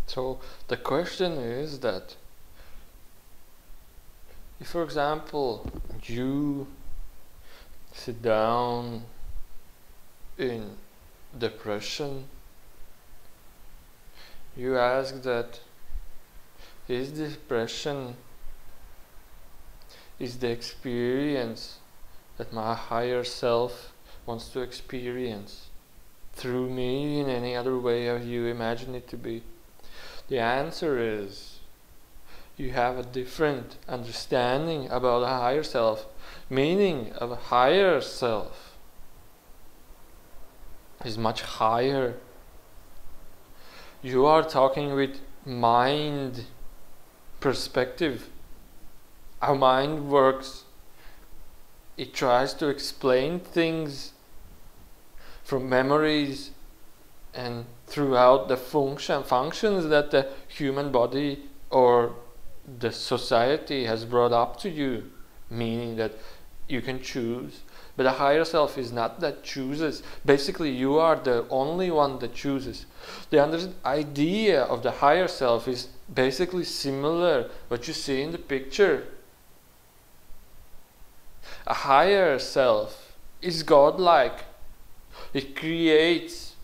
So the question is that if, for example, you sit down in depression, you ask that, is depression is the experience that my higher self wants to experience through me in any other way as you imagine it to be? The answer is you have a different understanding about a higher self. Meaning of a higher self is much higher. You are talking with mind perspective. Our mind works. It tries to explain things from memories and throughout the functions that the human body or the society has brought up to you, meaning that you can choose. But the higher self is not that chooses. Basically, you are the only one that chooses. The idea of the higher self is basically similar what you see in the picture. A higher self is godlike. It creates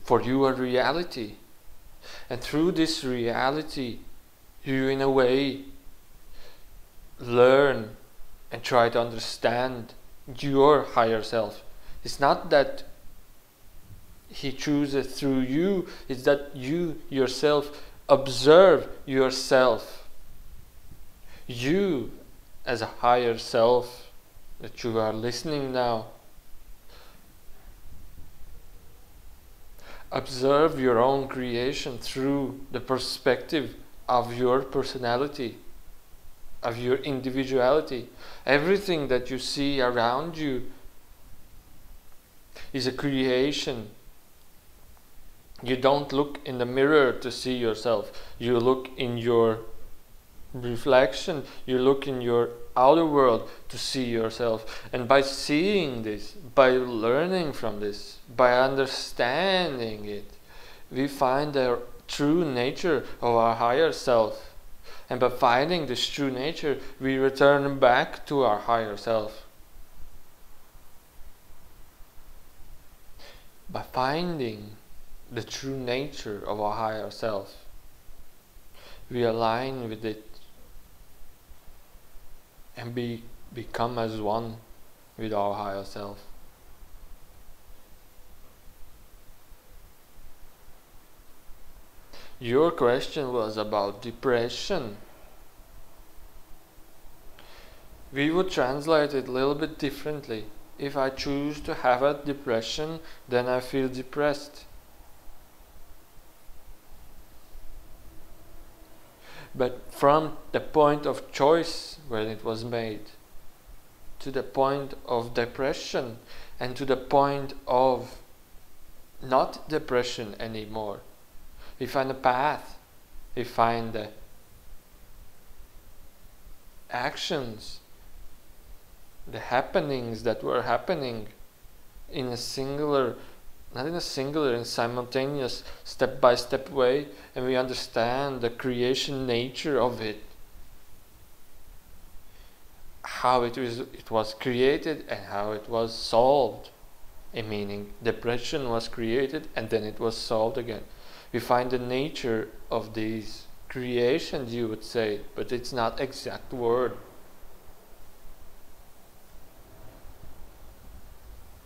for you a reality. And through this reality, you in a way learn and try to understand your higher self. It's not that he chooses through you, it's that you yourself observe yourself. You as a higher self that you are listening now, observe your own creation through the perspective of your personality, of your individuality. Everything that you see around you is a creation. You don't look in the mirror to see yourself. You look in your reflection. You look in your outer world to see yourself. And by seeing this, by learning from this, by understanding it, we find the true nature of our higher self. And by finding this true nature, we return back to our higher self. By finding the true nature of our higher self, we align with it and become as one with our higher self. Your question was about depression. We would translate it a little bit differently. If I choose to have a depression, then I feel depressed. But from the point of choice when it was made, to the point of depression, and to the point of not depression anymore, we find a path, we find the actions, the happenings that were happening in a singular, not in a singular, in simultaneous, step-by-step way, and we understand the creation nature of it, how it was created and how it was solved. Meaning, depression was created and then it was solved again. We find the nature of these creations, you would say, but it's not exact word.